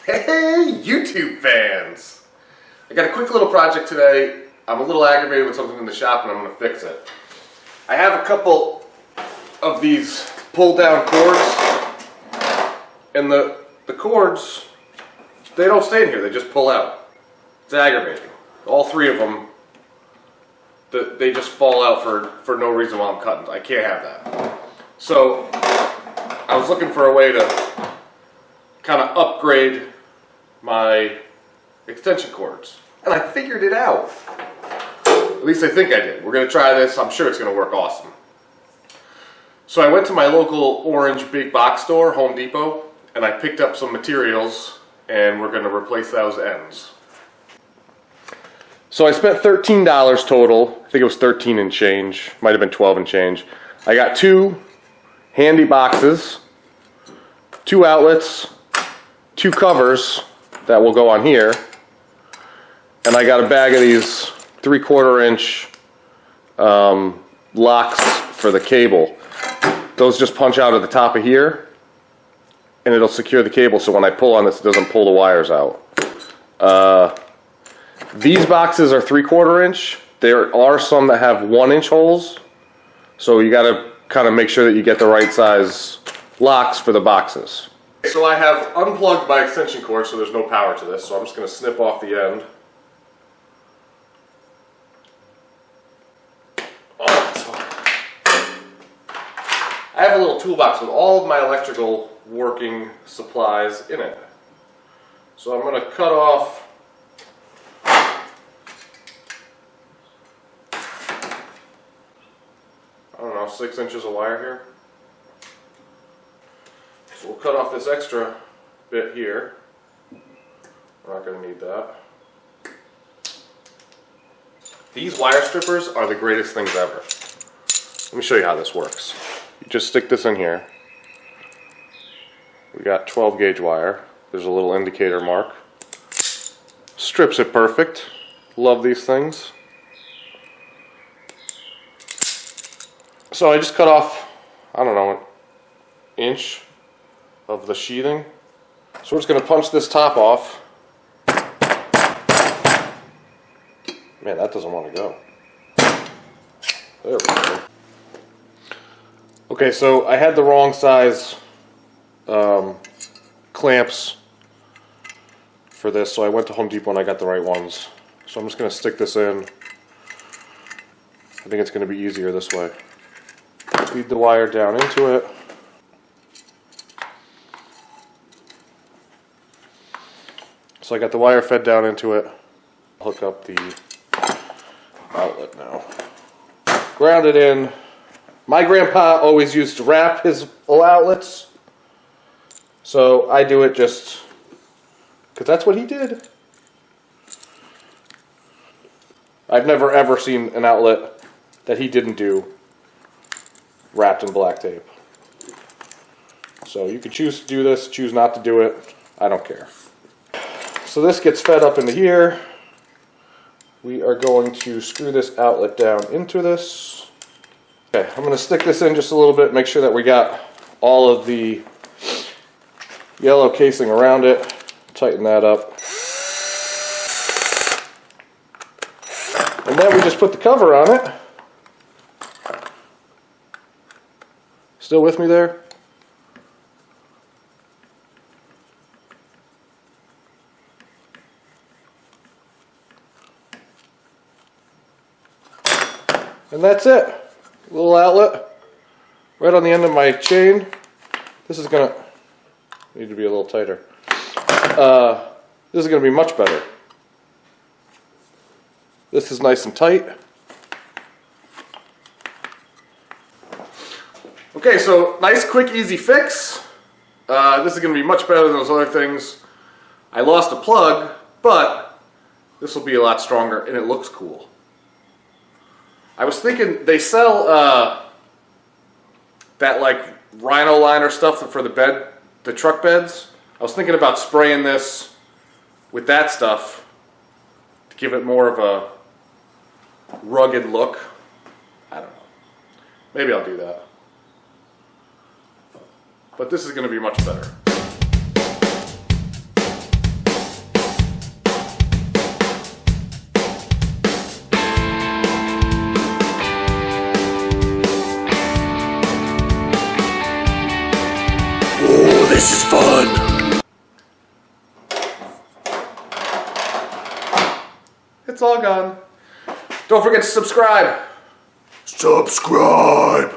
Hey, YouTube fans! I got a quick little project today. I'm a little aggravated with something in the shop and I'm going to fix it. I have a couple of these pull-down cords, and the cords, they don't stay in here, they just pull out. It's aggravating. All three of them, they just fall out for no reason while I'm cutting. I can't have that. So, I was looking for a way to kind of upgrade my extension cords. And I figured it out. At least I think I did. We're going to try this. I'm sure it's going to work awesome. So I went to my local orange big box store, Home Depot, and I picked up some materials and we're going to replace those ends. So I spent $13 total. I think it was 13 and change. Might have been 12 and change. I got two handy boxes, two outlets, two covers that will go on here, and I got a bag of these 3/4 inch locks for the cable. Those just punch out at the top of here and it'll secure the cable, so when I pull on this it doesn't pull the wires out. These boxes are 3/4 inch. There are some that have 1-inch holes, so you got to kind of make sure that you get the right size locks for the boxes. So I have unplugged my extension cord, so there's no power to this, so I'm just going to snip off the end. I have a little toolbox with all of my electrical working supplies in it. So I'm going to cut off I don't know, 6 inches of wire here. So we'll cut off this extra bit here. We're not going to need that. These wire strippers are the greatest things ever. Let me show you how this works. You just stick this in here. We got 12 gauge wire. There's a little indicator mark. Strips it perfect. Love these things. So I just cut off, I don't know, an inch of the sheathing. So we're just going to punch this top off. Man, that doesn't want to go. There we go. Okay, so I had the wrong size clamps for this, so I went to Home Depot and I got the right ones. So I'm just going to stick this in. I think it's going to be easier this way. Feed the wire down into it. So I got the wire fed down into it. Hook up the outlet now. Ground it in. My grandpa always used to wrap his full outlets, so I do it just because that's what he did. I've never ever seen an outlet that he didn't do wrapped in black tape. So you can choose to do this, choose not to do it. I don't care. So this gets fed up into here. We are going to screw this outlet down into this. Okay, I'm going to stick this in just a little bit, make sure that we got all of the yellow casing around it. Tighten that up. And then we just put the cover on it. Still with me there? And that's it. Little outlet right on the end of my chain. This is gonna need to be a little tighter. This is gonna be much better. This is nice and tight. Okay, so nice, quick, easy fix. This is gonna be much better than those other things. I lost a plug, but this will be a lot stronger and it looks cool. I was thinking they sell that like Rhino liner stuff for the truck beds. I was thinking about spraying this with that stuff to give it more of a rugged look. I don't know. Maybe I'll do that. But this is going to be much better. It's all gone. Don't forget to subscribe. Subscribe.